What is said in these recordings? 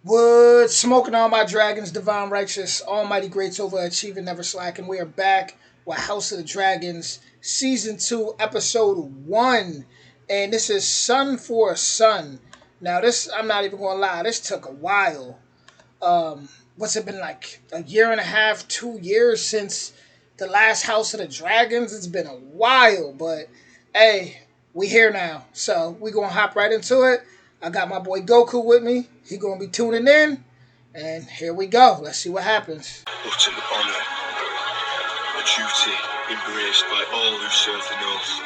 Wood, smoking all my dragons, divine righteous, almighty greats overachieving, never slacking. We are back with House of the Dragons, season 2, episode 1. And this is Sun for Sun. Now, this, I'm not even gonna lie, this took a while. What's it been like? A year and a half, 2 years since the last House of the Dragons? It's been a while, but hey, we here now. So we gonna hop right into it. I got my boy Goku with me. He gonna be tuning in. And here we go. Let's see what happens. But an honour, a duty embraced by all who serve the North,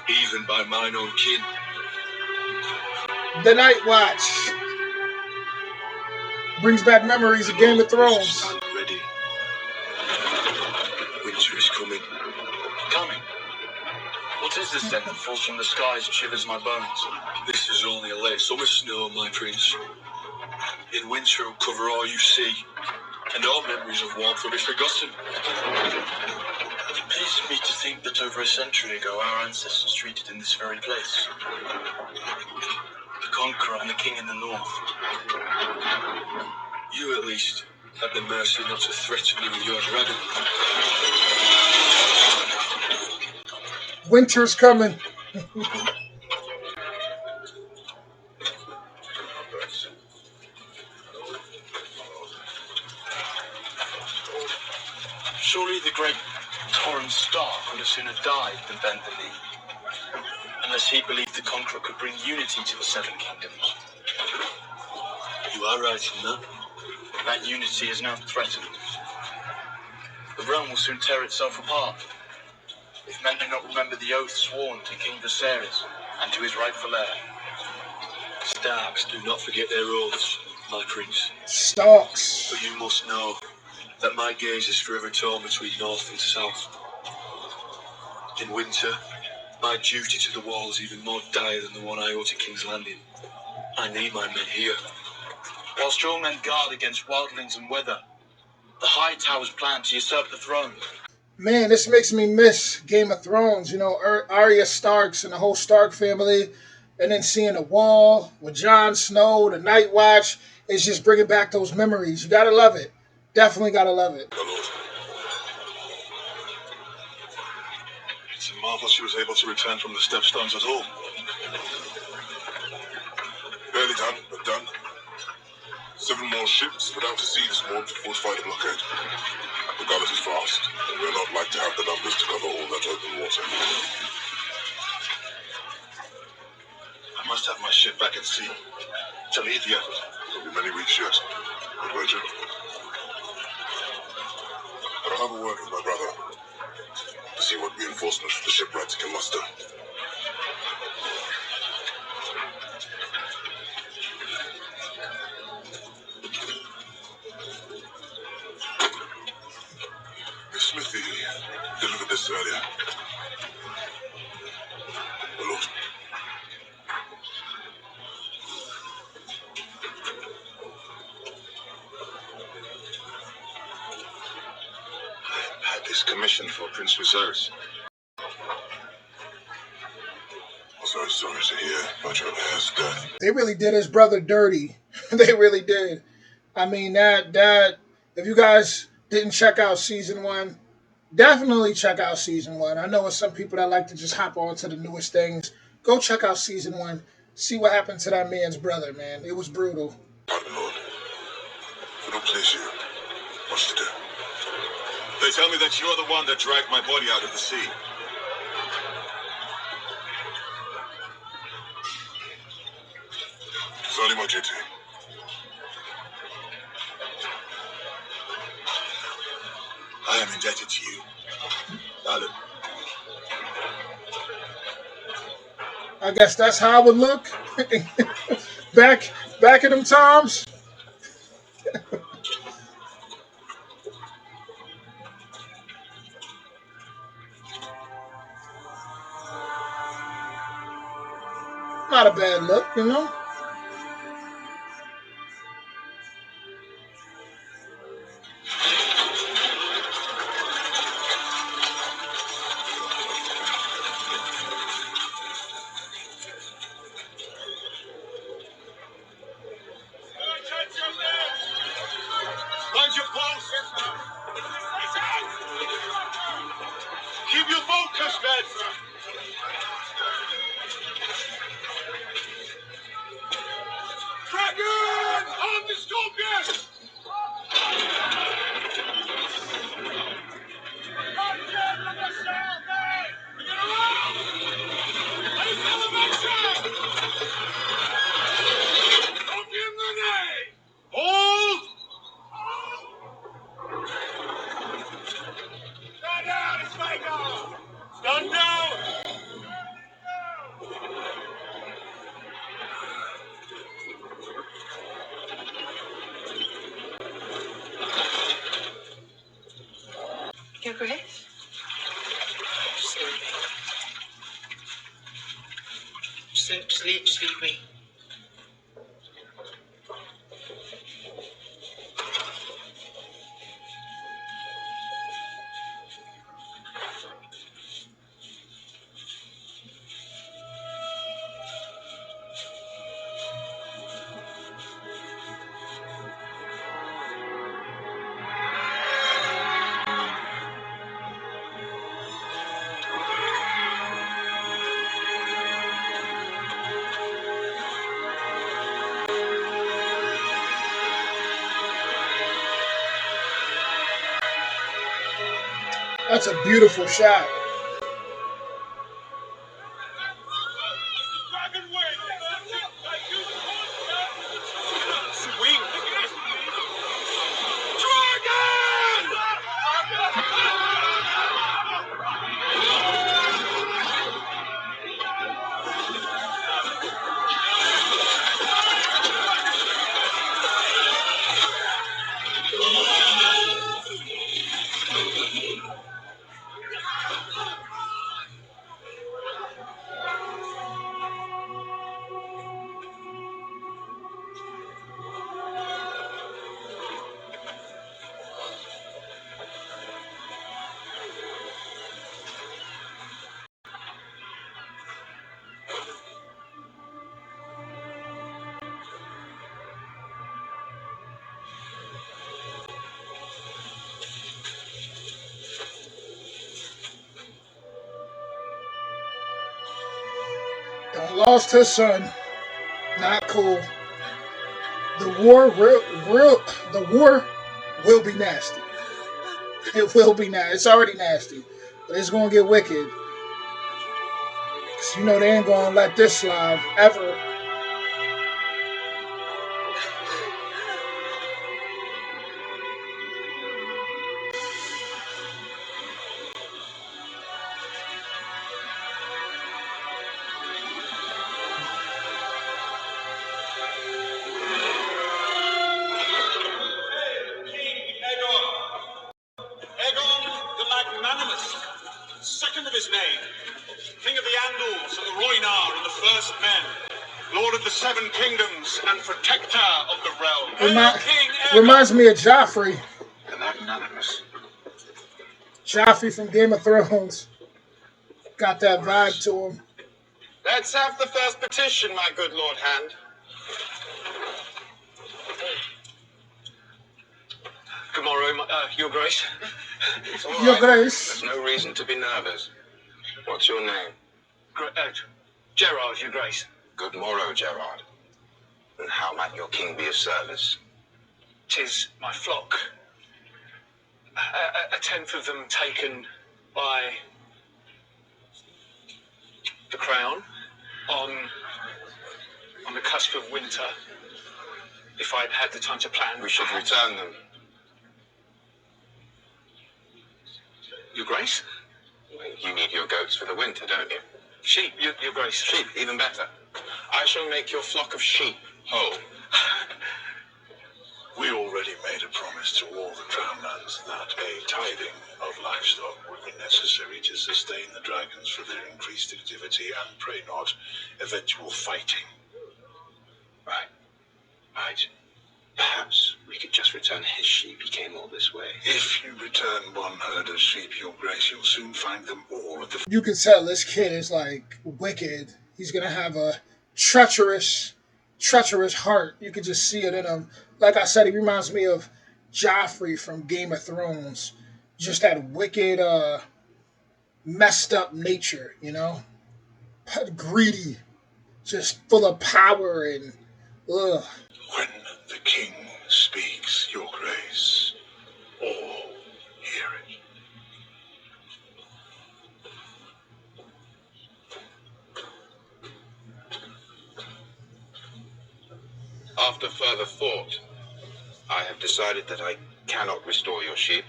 even by mine own kin. The Night Watch brings back memories of Game of Thrones. Stand ready. Winter is coming. Coming? What is this then that falls from the skies and shivers my bones? This is only a late summer snow, my prince. In winter it'll cover all you see, and all memories of warmth will be forgotten. It pleases me to think that over a century ago our ancestors treated in this very place. The conqueror and the king in the north. You at least had the mercy not to threaten me with your dragon. Winter's coming. Surely the great Torrent Stark would have sooner died than bend the knee. Unless he believed the conqueror could bring unity to the Seven Kingdoms. You are right in that. That unity is now threatened. The realm will soon tear itself apart. If men do not remember the oath sworn to King Viserys and to his rightful heir. Starks do not forget their oaths, my prince. Starks. But you must know that my gaze is forever torn between north and south. In winter, my duty to the wall is even more dire than the one I owe to King's Landing. I need my men here. Whilst your men guard against wildlings and weather, the High Towers plan to usurp the throne. Man, this makes me miss Game of Thrones. You know, Arya Starks and the whole Stark family. And then seeing the wall with Jon Snow, the Night Watch. It's just bringing back those memories. You gotta love it. Definitely gotta love it. It's a marvel she was able to return from the Stepstones at all. Barely done, but done. 7 more ships put out to sea this morning to fortify the blockade. The gullet is fast, and we're not like to have the numbers to cover all that open water. I must have my ship back at sea to lead the effort. There'll be many weeks yet. Good wager. But I'll have a word with my brother to see what reinforcements the shipwrights can muster. Miss Smithy delivered this earlier. My lord. I had this commission for Prince Viserys. I'm very sorry to hear about your heir's death. They really did his brother dirty. They really did. I mean, that if you guys didn't check out season 1, definitely check out season 1. I know it's some people that like to just hop on to the newest things. Go check out season 1. See what happened to that man's brother, man. It was brutal. Pardon, Lord. If I don't please you, what's to do? They tell me that you're the one that dragged my body out of the sea. It's only my duty. I am indebted to you, Alan. I guess that's how I would look back in them times. Not a bad look, you know. Dragon! On the scorpion! Hold! Stand down, it's Michael! Stand down! Your Grace? Sleep, sleep, sleepy. That's a beautiful shot. Swing! Don't lost his son. Not cool. The war the war will be nasty. It will be nasty. It's already nasty, but it's gonna get wicked. Cause you know they ain't gonna let this slide ever. Aegon the Magnanimous, second of his name, King of the Andals and the Rhoynar and the First Men, Lord of the Seven Kingdoms and Protector of the Realm. Remi- King Reminds me of Joffrey. the Magnanimous. Joffrey from Game of Thrones. Got that vibe to him. Let's have the first petition, my good Lord Hand. Good morrow, Your Grace. It's all Your right. Grace. There's no reason to be nervous. What's your name? Gerard, Your Grace. Good morrow, Gerard. And how might your king be of service? 'Tis my flock. A tenth of them taken by the crown on the cusp of winter. If I'd had the time to plan, We should return them. Your Grace. You need your goats for the winter, don't you? Sheep, Your Grace. Sheep, even better. I shall make your flock of sheep whole. We already made a promise to all the crownlands that a tithing of livestock would be necessary to sustain the dragons for their increased activity and, pray not, eventual fighting. Right. Right. Perhaps we could just return his sheep. He came all this way. If you return one herd of sheep, Your Grace, you'll soon find them all at the... You can tell this kid is like wicked. He's gonna have a treacherous heart. You can just see it in him. Like I said, he reminds me of Joffrey from Game of Thrones. Just that wicked, messed up nature, you know? Greedy. Just full of power and Ugh. When the king speaks, your grace, all hear it. After further thought, I have decided that I cannot restore your sheep.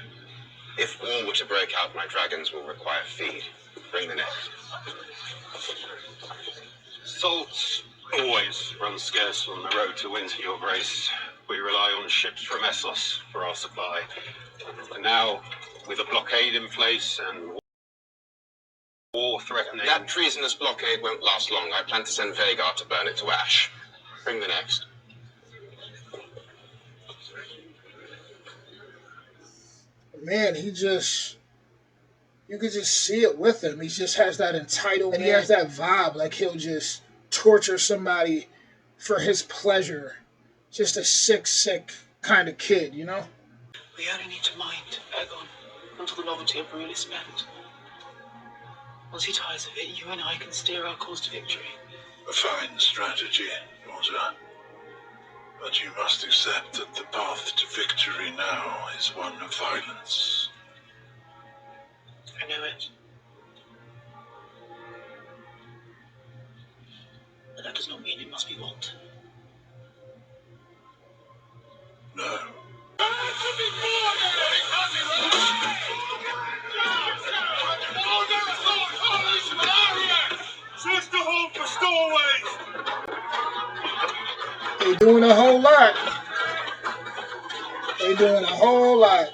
If war were to break out, my dragons will require feed. Bring the next. Salt always runs scarce on the road to winter, your grace. We rely on ships from Essos for our supply. And now, with a blockade in place and war threatening... That treasonous blockade won't last long. I plan to send Vagar to burn it to ash. Bring the next. Man, you could just see it with him. He just has that entitlement. He has that vibe. Like he'll just torture somebody for his pleasure. Just a sick kind of kid, you know? We only need to mind Aegon until the novelty of rule is spent. Once he tires of it, you and I can steer our course to victory. A fine strategy, daughter. But you must accept that the path to victory now is one of violence. I know it. But that does not mean it must be wanton. No. Sister home for stowaways! They doing a whole lot. They doing a whole lot.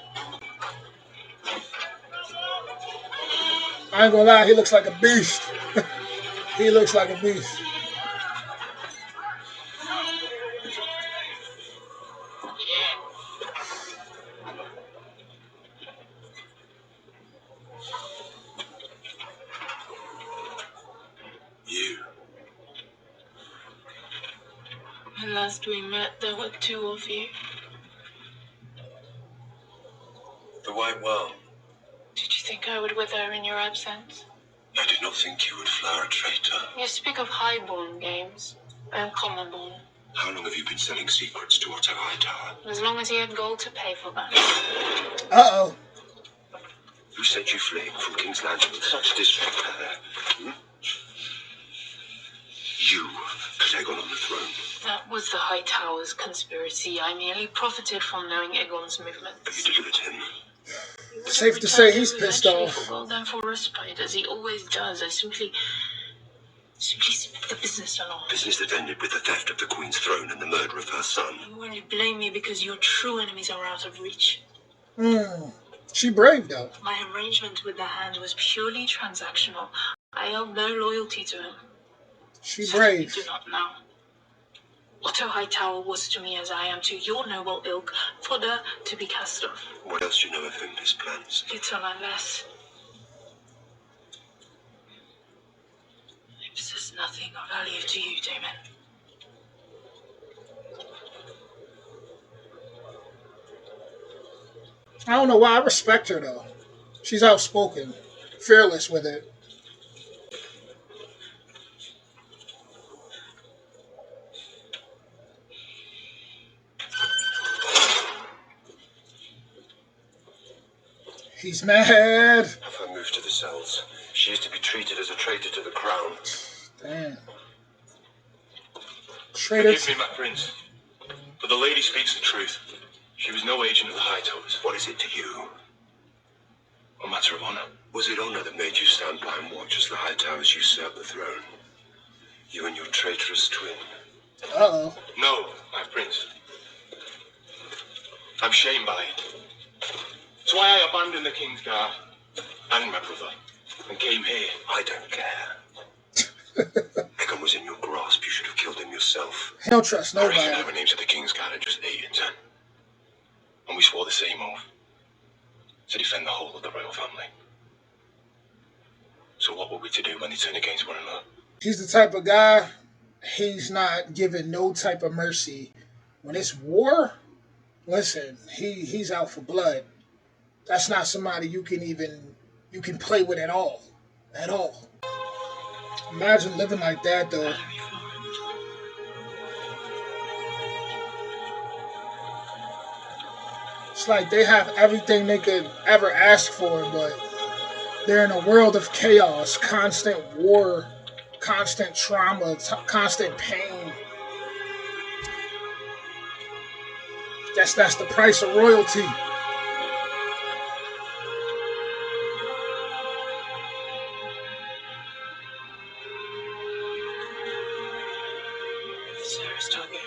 I ain't gonna lie, he looks like a beast. He looks like a beast. You. When last we met, there were two of you. The White Well. Did you think I would wither in your absence? I did not think you would flower a traitor. You speak of highborn games. I am commonborn. How long have you been selling secrets to Otto Hightower? As long as he had gold to pay for them. Uh-oh. Who sent you fleeing from King's Landing with such disrepair? You put Aegon on the throne. That was the Hightower's conspiracy. I merely profited from knowing Aegon's movements. But you delivered him. Safe to say he's pissed off. For gold and for respite, as he always does. I simply speak the business along. Business that ended with the theft of the Queen's throne and the murder of her son. You only blame me because your true enemies are out of reach. She brave though. My arrangement with the Hand was purely transactional. I held no loyalty to him. She So brave. you do not know. Otto Hightower was to me as I am to your noble ilk, fodder to be cast off. What else do you know of him, his plans? Little and less. He possesses nothing of value to you, Damon. I don't know why. I respect her though. She's outspoken, fearless with it. He's mad. Have her moved to the cells. She is to be treated as a traitor to the crown. Damn. Traitors. Forgive me, my prince, but the lady speaks the truth. She was no agent of the Hightowers. What is it to you? A matter of honor. Was it honor that made you stand by and watch as the Hightowers usurped the throne? You and your traitorous twin. Uh-oh. No, my prince. I'm shamed by it. That's why I abandoned the King's Guard and my brother and came here. I don't care. Aegon was in your grasp. You should have killed him yourself. He don't trust I reckon nobody. our names of the King's Guard are just 8 and 10. And we swore the same oath to defend the whole of the royal family. So what were we to do when they turn against one another? He's the type of guy, he's not giving no type of mercy. When it's war, listen, he's out for blood. That's not somebody you can play with at all. At all. Imagine living like that though. It's like they have everything they could ever ask for, but they're in a world of chaos, constant war, constant trauma, constant pain. That's the price of royalty. Sarah's Targaryen.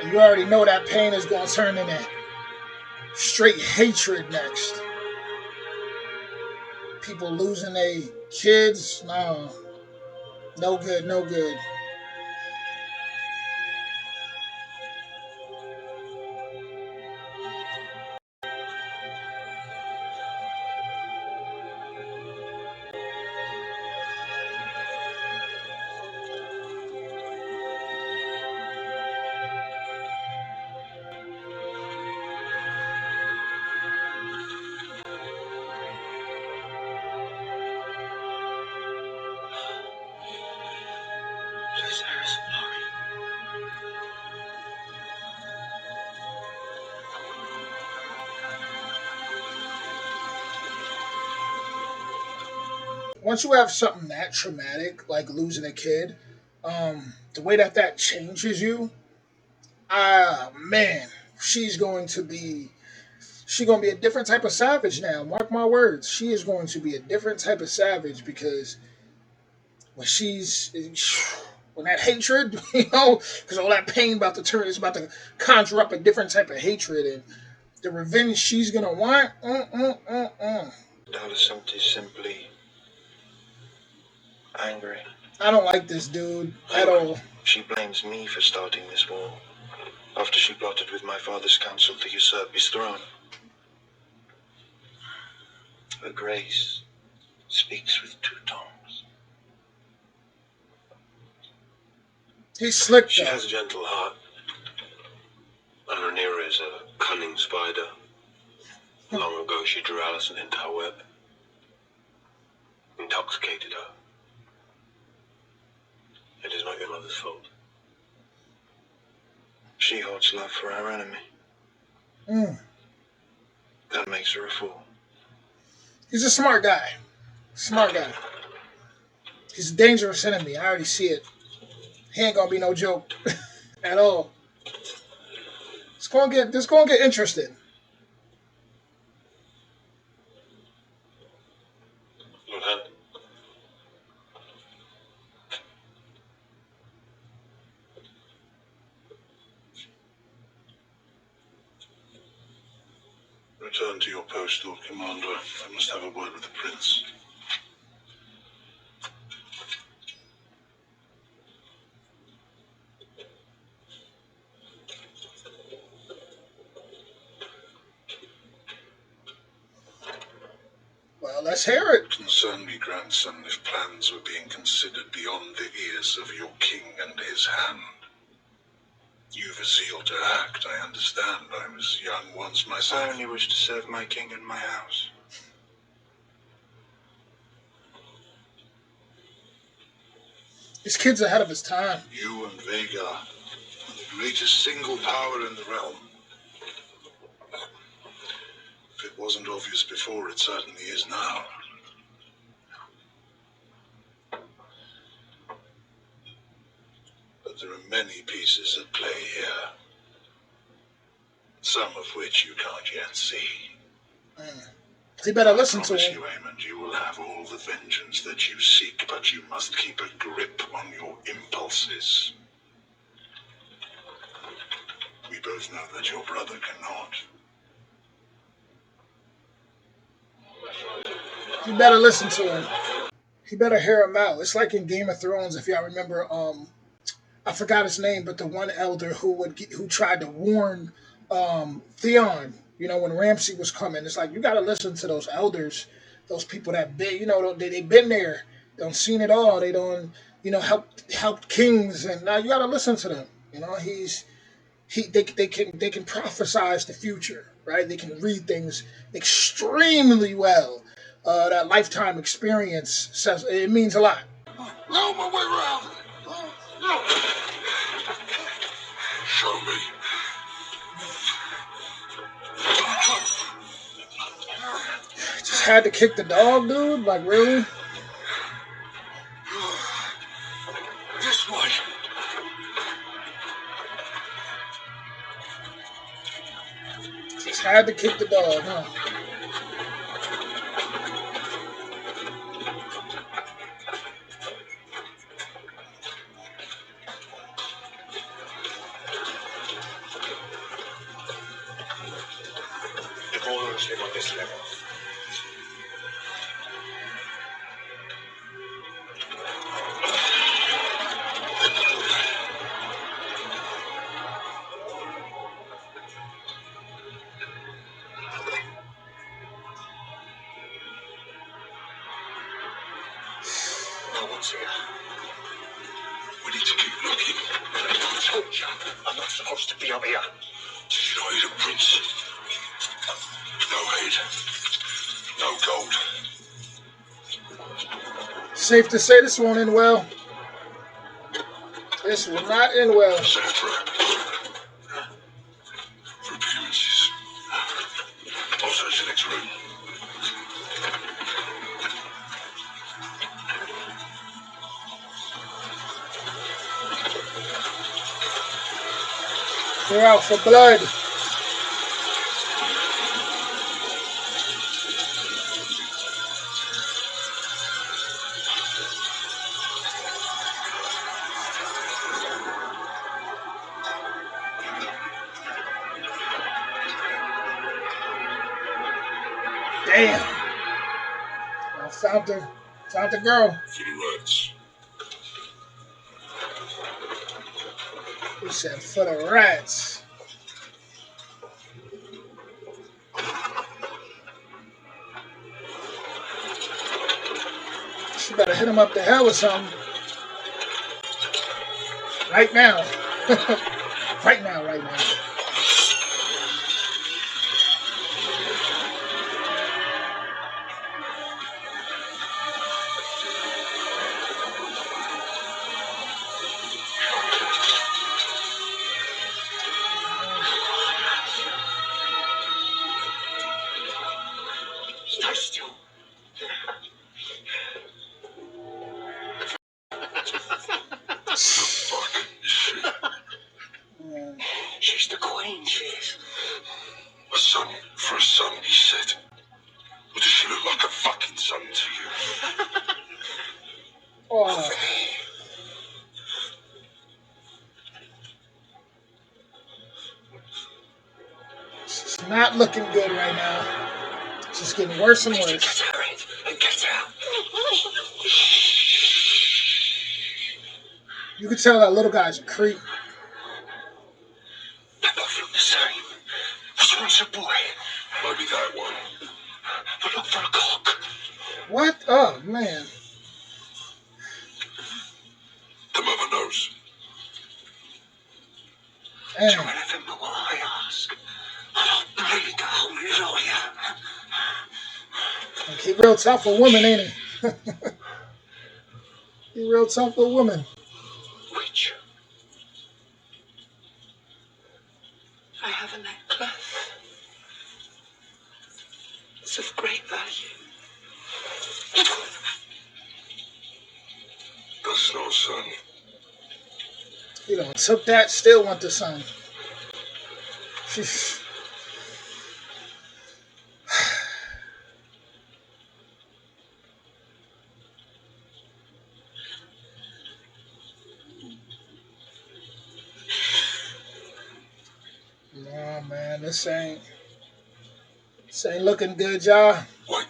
And you already know that pain is going to turn into straight hatred next. People losing their kids, no, no good, no good. To Sarah's glory. Once you have something that traumatic, like losing a kid, the way that changes you, man, she's going to be she's going to be a different type of savage now. Mark my words, she is going to be a different type of savage because when she's when that hatred, because all that pain about to turn is about to conjure up a different type of hatred and the revenge she's gonna want. Alicent is simply angry. I don't like this dude at all. She blames me for starting this war, after she plotted with my father's council to usurp his throne. Her grace speaks with two tongues. He's slick She though. has a gentle heart, and Rhaenyra is a cunning spider. Long ago she drew Alicent into her web, intoxicated her. It is not your mother's fault. She holds love for her enemy. Mm. That makes her a fool. He's a smart guy. Smart guy. He's a dangerous enemy. I already see it. He ain't gonna be no joke at all. It's gonna get interesting. Lord Hand, Return to your post, Lord Commander. I must have a word with the Prince. Well, let's hear it. Concern me, grandson, if plans were being considered beyond the ears of your king and his hand. You've a zeal to act, I understand. I was young once myself. I only wish to serve my king and my house. This kid's ahead of his time. You and Vhagar are the greatest single power in the realm. If it wasn't obvious before, it certainly is now. But there are many pieces at play here. Some of which you can't yet see. He better listen to promise him. you, Aemond, you will have all the vengeance that you seek, but you must keep a grip on your impulses. We both know that your brother cannot. You better listen to him. He better hear him out. It's like in Game of Thrones, if y'all remember. I forgot his name, but the one elder who tried to warn Theon. When Ramsay was coming, it's like you got to listen to those elders, those people that been, they've been there, don't seen it all. They don't, helped kings, and now you got to listen to them. He's they can prophesize the future, right? They can read things extremely well. That lifetime experience says it means a lot. Now my way round. Show me. Just had to kick the dog, dude. Like really? This way. Just had to kick the dog, huh? The corners live on this level. No one's here. We need to keep looking. I told you, I'm not supposed to be up here. Did you not hear the prince? No head. No gold. Safe to say this won't end well. This will not end well. Safe trap. For appearances. I'll search the next room. They're out for blood. Damn. I found the girl. For the rats. He said for the rats. She better hit him up the hell with something. Right now. right now. Stay still. Fuck. Shit. She's the queen, she is. A son for a son, he said. Or does she look like a fucking son to you? Oh. It's not looking good right now. It's just getting worse and worse. Get her in and get out. You can tell that little guy's a creep. They both look the same. This one's a boy. Maybe that one. But look for a cock. What? Oh, man. The mother knows. Do Damn. anything but what I ask. And I'll bleed the whole lawyer. He real tough for women, ain't he? He real tough for women. Which? I have a necklace. It's of great value. That's no son. You know, took that, still want the son. Nah, man, this ain't looking good, y'all. Wait,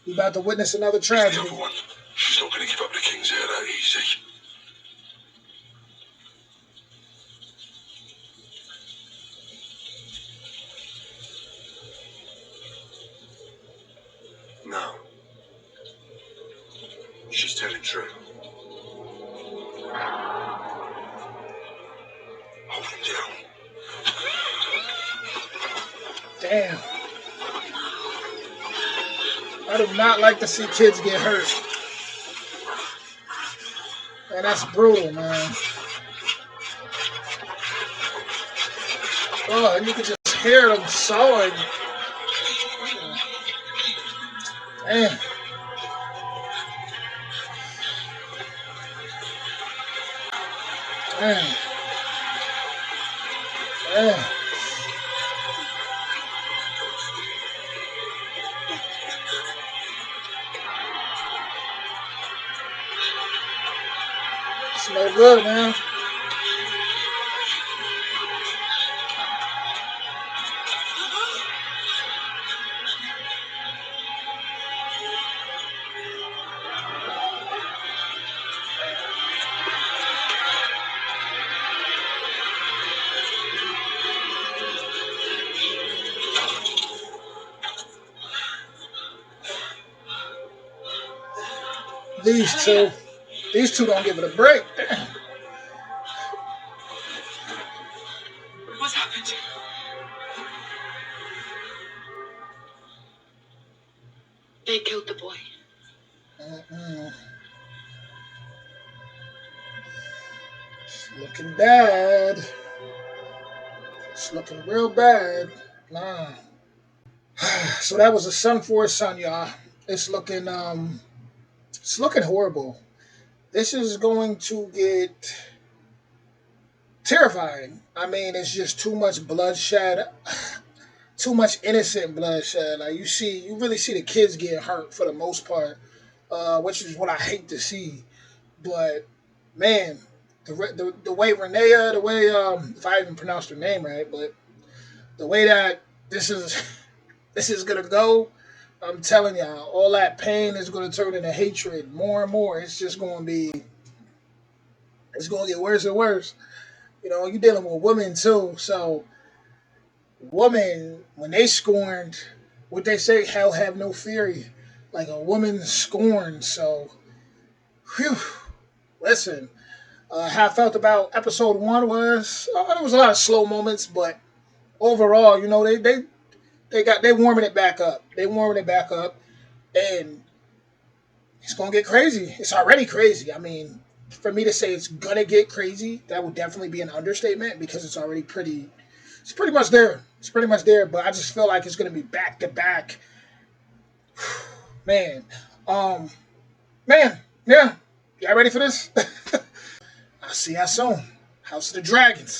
We about to witness another the tragedy. other one. She's not going to give up the king's heir that easy. No. She's telling true. Damn. I do not like to see kids get hurt. Man, that's brutal, man. Oh, and you can just hear them sawing. Damn. Damn. Damn. It's no good, man. These two don't give it a break. Damn. What's happened? They killed the boy. Mm-mm. It's looking bad. It's looking real bad. Nah. So that was a son for a son, y'all. It's looking horrible. This is going to get terrifying. I mean, it's just too much bloodshed, too much innocent bloodshed. Like you really see the kids get hurt for the most part, which is what I hate to see. But man, the way Renea, the way if I even pronounced her name right, but the way that this is this is gonna go, I'm telling y'all, all that pain is gonna turn into hatred more and more. It's gonna get worse and worse. You know, you're dealing with women too, so woman, when they scorned, what they say, hell have no fury. Like a woman scorned. So, whew, listen, how I felt about episode one was there was a lot of slow moments, but overall, you know, they warming it back up. They warming it back up, and it's gonna get crazy. It's already crazy. I mean, for me to say it's gonna get crazy, that would definitely be an understatement because it's already pretty. It's pretty much there. It's pretty much there, but I just feel like it's gonna be back to back. Man, um, man, yeah. Y'all ready for this? I'll see y'all soon. House of the Dragons.